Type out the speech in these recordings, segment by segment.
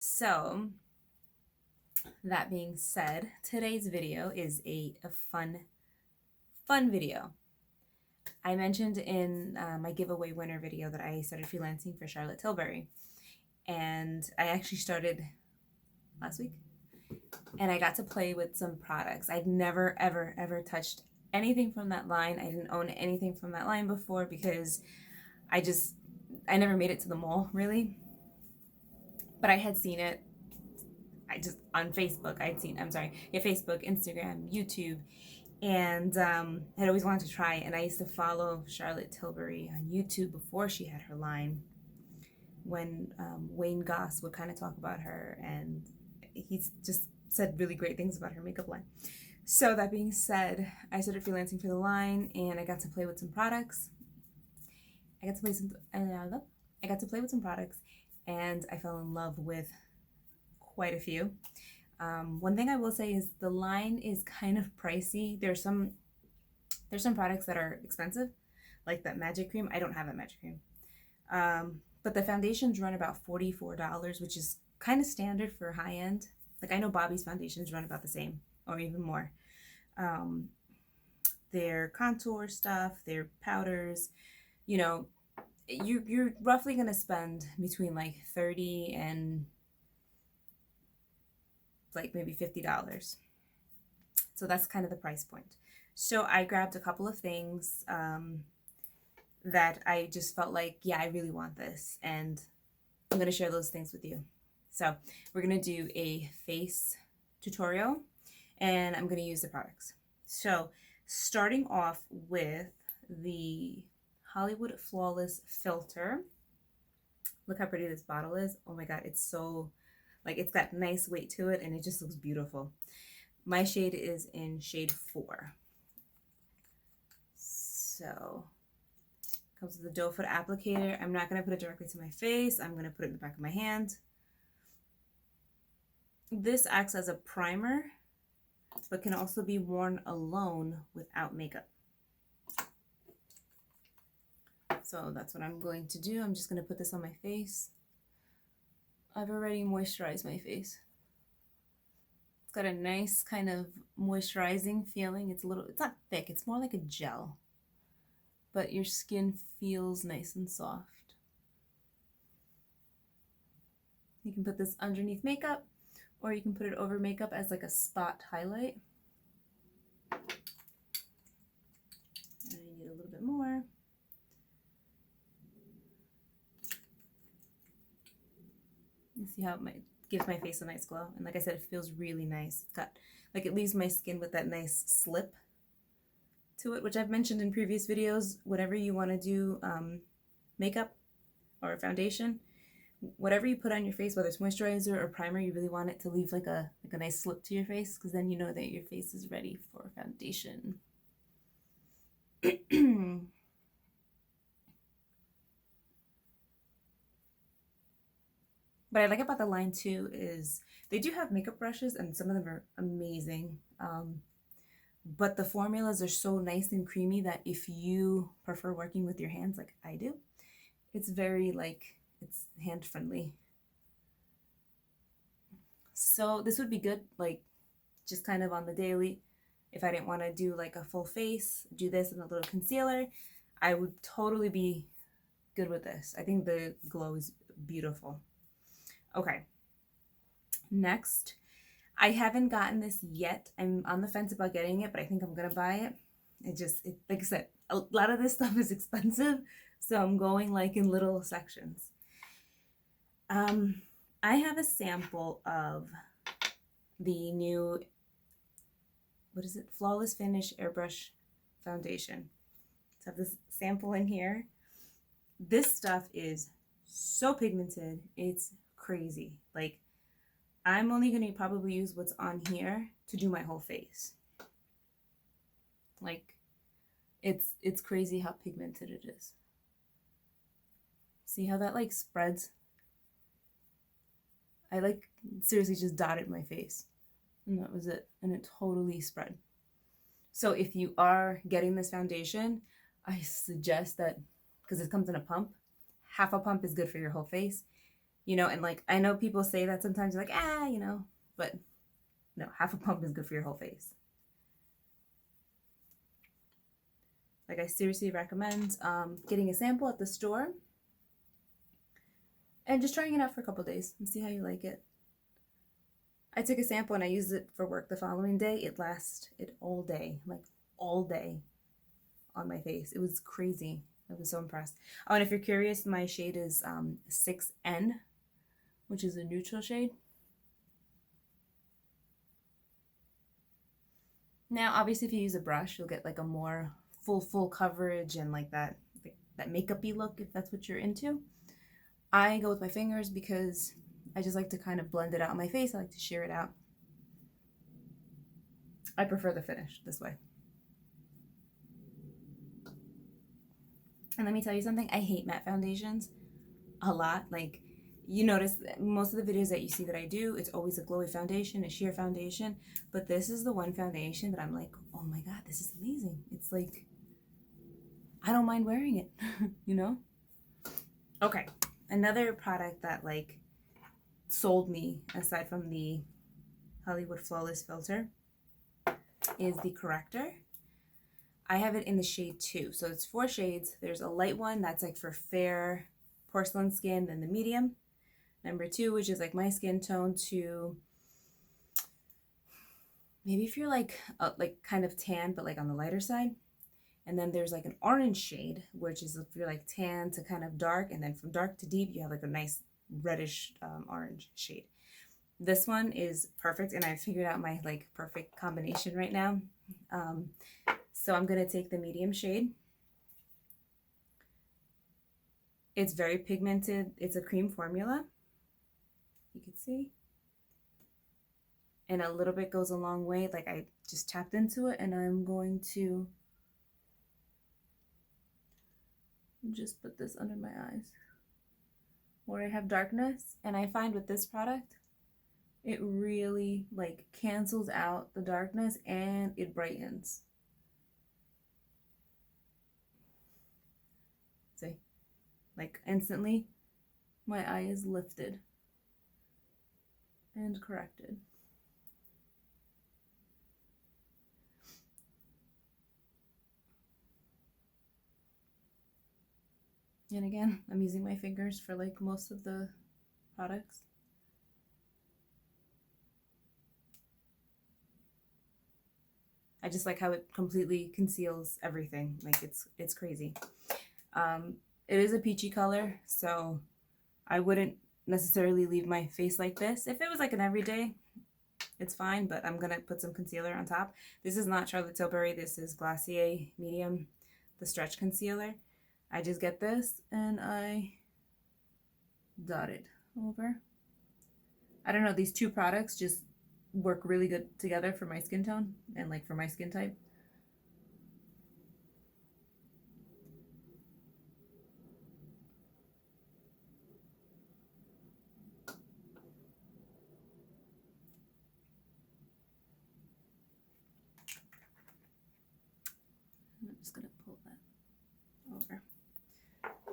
So, that being said, today's video is a fun video. I mentioned in my giveaway winner video that I started freelancing for Charolette Tilbury, and I actually started last week, and I got to play with some products. I'd never ever touched anything from that line. I didn't own anything from that line before because I never made it to the mall really, but I had seen it. I just on Facebook, Facebook, Instagram, YouTube, and I'd always wanted to try it. And I used to follow Charlotte Tilbury on YouTube before she had her line, when Wayne Goss would kind of talk about her, and he's just said really great things about her makeup line. So that being said, I started freelancing for the line, and I got to play with some products. I got to play with some products, and I fell in love with quite a few. One thing I will say is the line is kind of pricey. There's some products that are expensive, like that magic cream. I don't have that magic cream. But the foundations run about $44, which is kind of standard for high end. Like I know Bobbi's foundations run about the same or even more. Their contour stuff, their powders, you're roughly gonna spend between like $30 and like maybe $50. So that's kind of the price point. So I grabbed a couple of things that I just felt like, yeah, I really want this, and I'm going to share those things with you. So we're going to do a face tutorial, and I'm going to use the products. So starting off with the Hollywood Flawless Filter. Look how pretty this bottle is. Oh my God, it's so, like, it's got nice weight to it, and it just looks beautiful. My shade is in shade 4. So comes with the doe foot applicator. I'm not going to put it directly to my face. I'm going to put it in the back of my hand. This acts as a primer, but can also be worn alone without makeup. So that's what I'm going to do. I'm just going to put this on my face. I've already moisturized my face. It's got a nice kind of moisturizing feeling. It's not thick. It's more like a gel. But your skin feels nice and soft. You can put this underneath makeup, or you can put it over makeup as like a spot highlight. I need a little bit more. You see how it gives my face a nice glow. And like I said, it feels really nice. It's got, like, it leaves my skin with that nice slip to it, which I've mentioned in previous videos. Whatever you want to do, makeup or foundation, whatever you put on your face, whether it's moisturizer or primer, you really want it to leave like a nice slip to your face, because then you know that your face is ready for foundation. What I like about the line too is they do have makeup brushes, and some of them are amazing. But the formulas are so nice and creamy that if you prefer working with your hands like I do, it's very, like, it's hand friendly. So this would be good, like, just kind of on the daily. If I didn't want to do like a full face, do this and a little concealer, I would totally be good with this. I think the glow is beautiful. Okay, next, I haven't gotten this yet. I'm on the fence about getting it, but I think I'm gonna buy it. Like I said, a lot of this stuff is expensive, so I'm going like in little sections. I have a sample of the new, what is it? Flawless Finish Airbrush Foundation. So I have this sample in here. This stuff is so pigmented. It's crazy. Like, I'm only going to probably use what's on here to do my whole face. Like, it's crazy how pigmented it is. See how that like spreads? I like seriously just dotted my face, and that was it, and it totally spread. So if you are getting this foundation, I suggest that, because it comes in a pump, half a pump is good for your whole face. you know, and like, I know people say that sometimes, like, you know, but no, half a pump is good for your whole face. Like, I seriously recommend getting a sample at the store and just trying it out for a couple days and see how you like it. I took a sample and I used it for work the following day. It lasted all day, like all day on my face. It was crazy. I was so impressed. Oh, and if you're curious, my shade is 6N, which is a neutral shade. Now, obviously, if you use a brush, you'll get like a more full coverage and like that makeup-y look, if that's what you're into. I go with my fingers because I just like to kind of blend it out on my face. I like to sheer it out. I prefer the finish this way. And let me tell you something, I hate matte foundations a lot. Like, you notice that most of the videos that you see that I do, it's always a glowy foundation, a sheer foundation. But this is the one foundation that I'm like, oh my God, this is amazing. It's like, I don't mind wearing it, you know? Okay, another product that like sold me, aside from the Hollywood Flawless filter, is the Corrector. I have it in the shade 2. So it's 4 shades. There's a light one that's like for fair porcelain skin, then the medium. Number 2, which is like my skin tone, to maybe if you're like kind of tan, but like on the lighter side. And then there's like an orange shade, which is if you're like tan to kind of dark. And then from dark to deep, you have like a nice reddish orange shade. This one is perfect, and I figured out my like perfect combination right now. So I'm going to take the medium shade. It's very pigmented. It's a cream formula. You can see. And a little bit goes a long way. Like, I just tapped into it, and I'm going to just put this under my eyes where I have darkness. And I find with this product, it really like cancels out the darkness and it brightens. See, like instantly my eye is lifted and corrected. And again, I'm using my fingers for like most of the products. I just like how it completely conceals everything. Like, it's crazy. It is a peachy color, so I wouldn't necessarily leave my face like this. If it was like an everyday, it's fine, but I'm gonna put some concealer on top. This is not Charlotte Tilbury, this is Glacier Medium, the stretch concealer. I just get this and I dot it over. I don't know, these two products just work really good together for my skin tone and like for my skin type. I'm just gonna pull that over.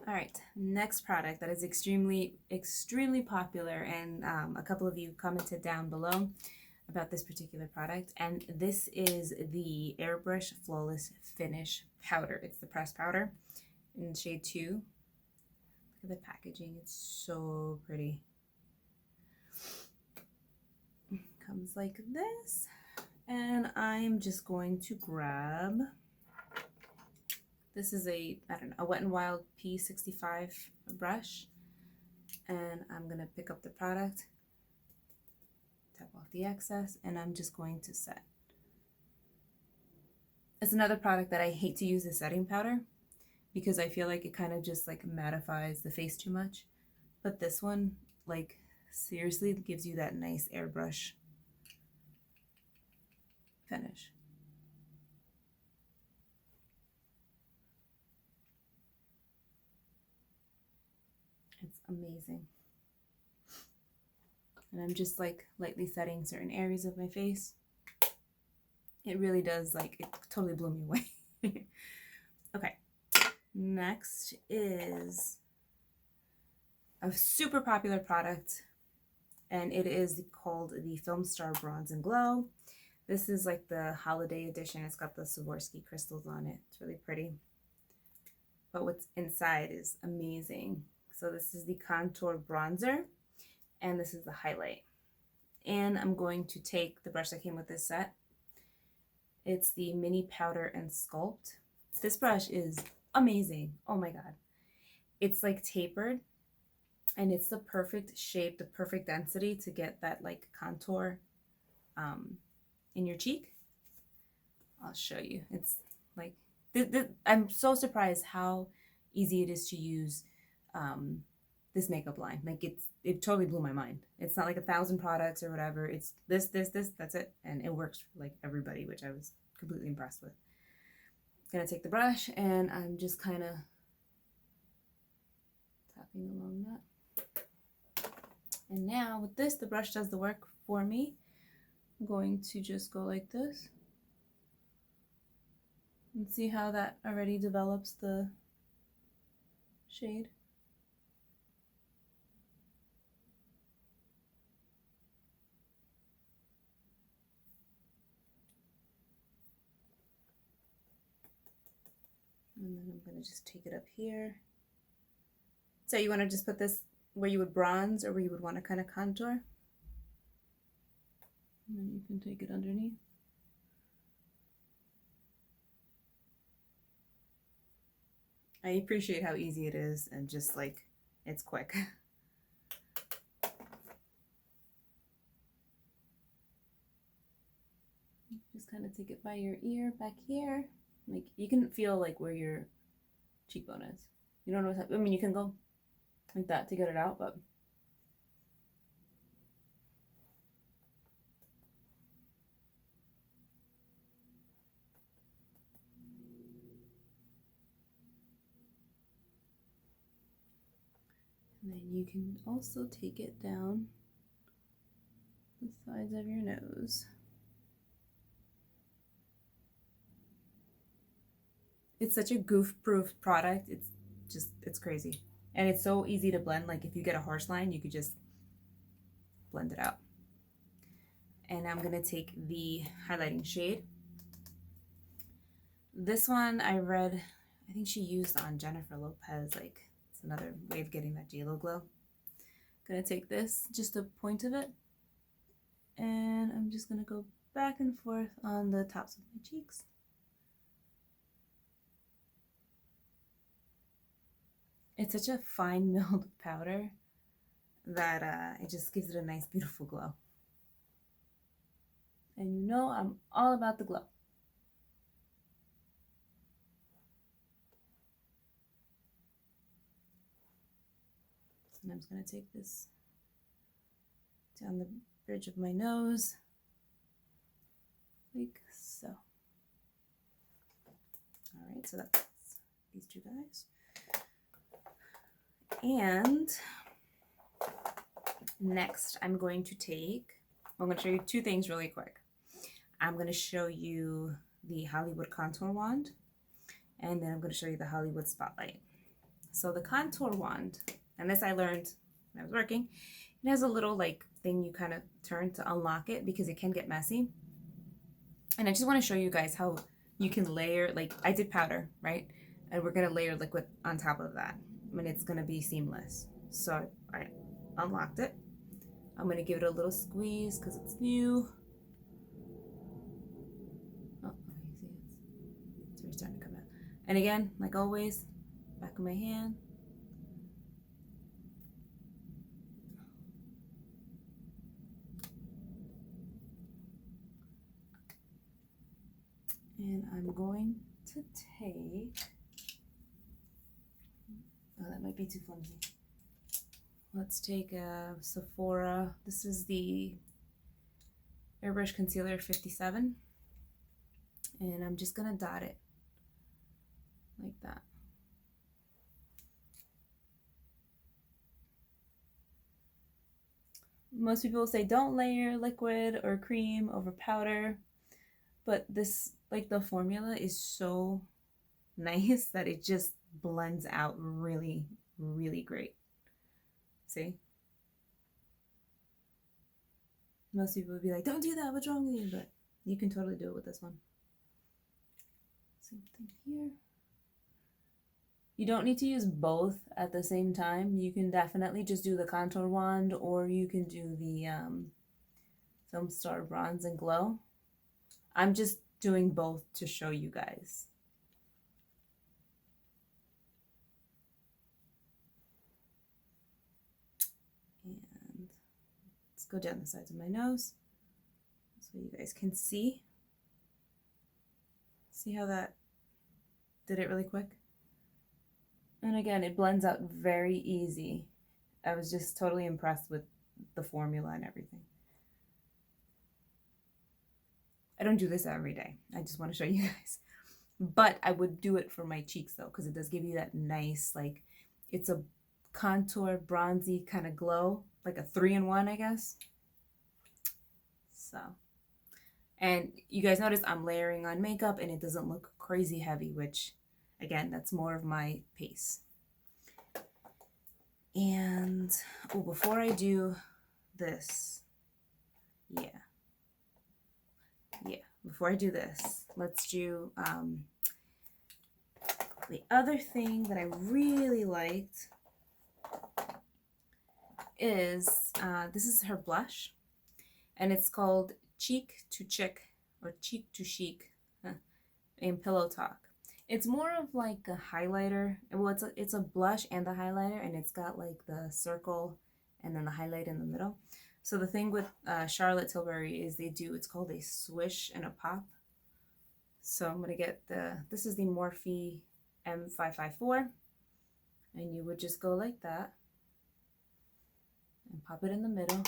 All right, next product that is extremely popular, and a couple of you commented down below about this particular product, and this is the Airbrush Flawless Finish Powder. It's the pressed powder in shade 2. Look at the packaging, it's so pretty. It comes like this, and I'm just going to grab, this is a Wet n Wild P65 brush, and I'm gonna pick up the product, tap off the excess, and I'm just going to set. It's another product that I hate to use as setting powder because I feel like it kind of just like mattifies the face too much. But this one, like, seriously gives you that nice airbrush finish. It's amazing. And I'm just like lightly setting certain areas of my face. It really does, like, it totally blew me away. Okay, next is a super popular product, and it is called the Filmstar Bronze and Glow. This is like the holiday edition. It's got the Swarovski crystals on it. It's really pretty. But what's inside is amazing. So this is the contour bronzer, and this is the highlight. And I'm going to take the brush that came with this set. It's the Mini Powder and Sculpt. This brush is amazing. Oh my God. It's like tapered, and it's the perfect shape, the perfect density to get that like contour in your cheek. I'll show you. It's like, I'm so surprised how easy it is to use this makeup line. Like it totally blew my mind. It's not like 1,000 products or whatever. It's this, that's it. And it works for like everybody, which I was completely impressed with. I'm gonna take the brush and I'm just kind of tapping along that. And now with this, the brush does the work for me. I'm going to just go like this. And see how that already develops the shade. And then I'm going to just take it up here. So you want to just put this where you would bronze or where you would want to kind of contour. And then you can take it underneath. I appreciate how easy it is and just like, it's quick. Just kind of take it by your ear back here. Like you can feel like where your cheekbone is. You don't know what's happening. I mean, you can go like that to get it out, but and then you can also take it down the sides of your nose. It's such a goof-proof product. It's crazy. And it's so easy to blend. Like if you get a harsh line, you could just blend it out. And I'm gonna take the highlighting shade. This one I read, I think she used on Jennifer Lopez. Like it's another way of getting that JLo glow. Gonna take this, just a point of it. And I'm just gonna go back and forth on the tops of my cheeks. It's such a fine milled powder that it just gives it a nice, beautiful glow. And you know I'm all about the glow. And I'm just going to take this down the bridge of my nose, like so. All right, so that's these two guys. And next I'm going to show you two things really quick. I'm going to show you the Hollywood Contour Wand, and then I'm going to show you the Hollywood Spotlight. So the Contour Wand, and this I learned when I was working, it has a little like thing you kind of turn to unlock it because it can get messy. And I just want to show you guys how you can layer, like I did powder, right? And we're going to layer liquid on top of that. I mean, it's going to be seamless. So I unlocked it. I'm going to give it a little squeeze because it's new. Oh, you see it's starting to come out. And again, like always, back of my hand. And I'm going to take, oh, that might be too flimsy. Let's take a Sephora. This is the Airbrush Concealer 57. And I'm just gonna dot it like that. Most people say don't layer liquid or cream over powder, but this, like the formula is so nice that it just blends out really, really great. See? Most people would be like, don't do that, what's wrong with you? But you can totally do it with this one. Same thing here. You don't need to use both at the same time. You can definitely just do the contour wand, or you can do the Filmstar Bronze and Glow. I'm just doing both to show you guys. And let's go down the sides of my nose so you guys can see. See how that did it really quick? And again, it blends out very easy. I was just totally impressed with the formula and everything. I don't do this every day. I just want to show you guys. But I would do it for my cheeks though, because it does give you that nice, like, it's a contour bronzy kind of glow, like a 3-in-1, I guess. So, and you guys notice I'm layering on makeup and it doesn't look crazy heavy, which again, that's more of my pace. And oh, before I do this, before I do this, let's do the other thing that I really liked is this is her blush, and it's called Cheek to Chic, or Cheek to Chic, in Pillow Talk. It's more of like a highlighter. Well, it's a blush and a highlighter, and it's got like the circle and then the highlight in the middle. So the thing with Charolette Tilbury is it's called a swish and a pop. So I'm gonna get this is the Morphe M554, and you would just go like that and pop it in the middle.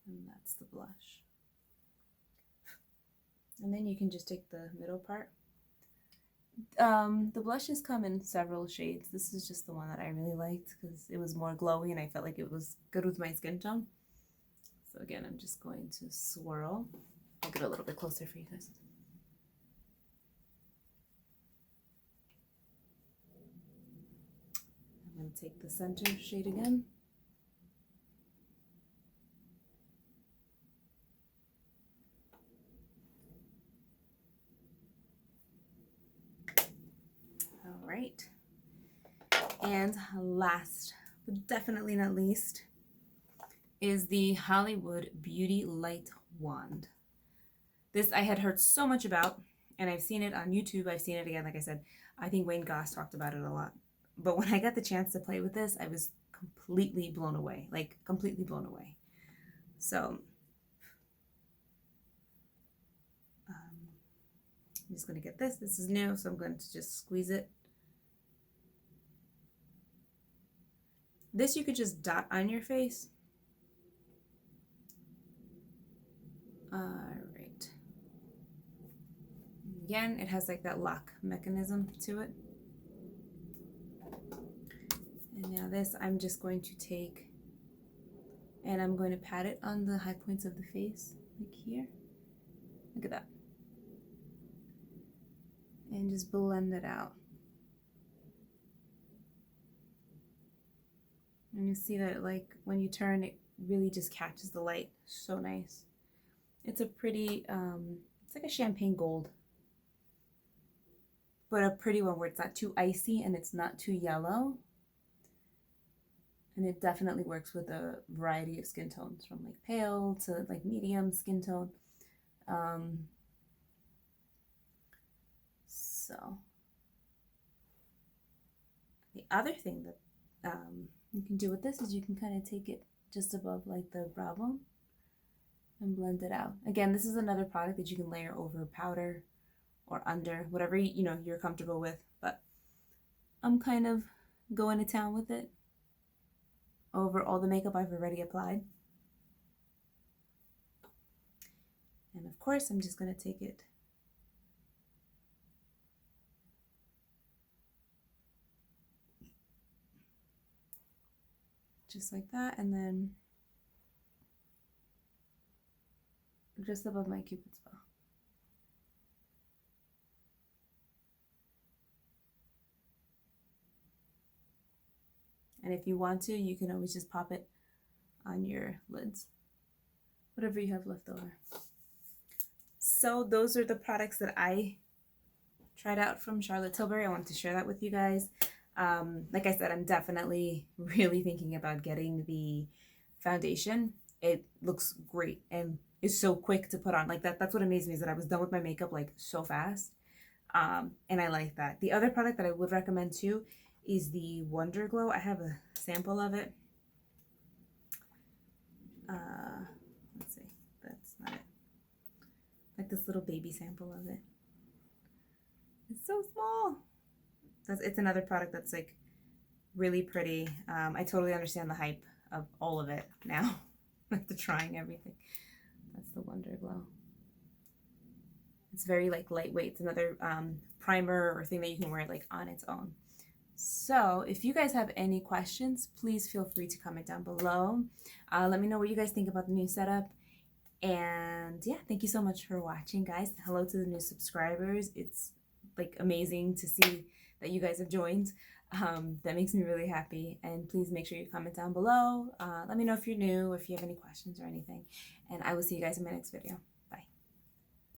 And that's the blush. And then you can just take the middle part. The blushes come in several shades. This is just the one that I really liked because it was more glowy and I felt like it was good with my skin tone. So again, I'm just going to swirl. I'll get a little bit closer for you guys. I'm going to take the center shade again. All right. And last, but definitely not least, is the Hollywood Beauty Lightwand. This I had heard so much about, and I've seen it on YouTube. I've seen it again, like I said. I think Wayne Goss talked about it a lot. But when I got the chance to play with this, I was completely blown away, like completely blown away. So I'm just going to get this. This is new, so I'm going to just squeeze it. This you could just dot on your face. All right. Again, it has like that lock mechanism to it. And now this, I'm just going to take, and I'm going to pat it on the high points of the face, like here. Look at that. And just blend it out. And you see that, like, when you turn, it really just catches the light. So nice. It's a pretty, it's like a champagne gold, but a pretty one where it's not too icy and it's not too yellow. And it definitely works with a variety of skin tones, from like pale to like medium skin tone. So the other thing that you can do with this is you can kind of take it just above like the brow bone and blend it out. Again, this is another product that you can layer over powder or under, whatever you're comfortable with, but I'm kind of going to town with it over all the makeup I've already applied. And of course, I'm just going to take it just like that, and then just above my cupid's bow. And if you want to, you can always just pop it on your lids, whatever you have left over. So those are the products that I tried out from Charlotte Tilbury. I wanted to share that with you guys. Like I said, I'm definitely really thinking about getting the foundation. It looks great and is so quick to put on. Like that's what amazed me, is that I was done with my makeup like so fast. And I like that. The other product that I would recommend too is the Wonder Glow. I have a sample of it. Let's see, that's not it. Like this little baby sample of it. It's so small. It's another product that's like really pretty. I totally understand the hype of all of it now. After trying everything. That's the Wonder Glow. It's very like lightweight. It's another primer or thing that you can wear like on its own. So if you guys have any questions, please feel free to comment down below. Let me know what you guys think about the new setup. And yeah, thank you so much for watching, guys. Hello to the new subscribers. It's like amazing to see that you guys have joined. That makes me really happy. And please make sure you comment down below. Let me know if you're new, if you have any questions or anything. And I will see you guys in my next video.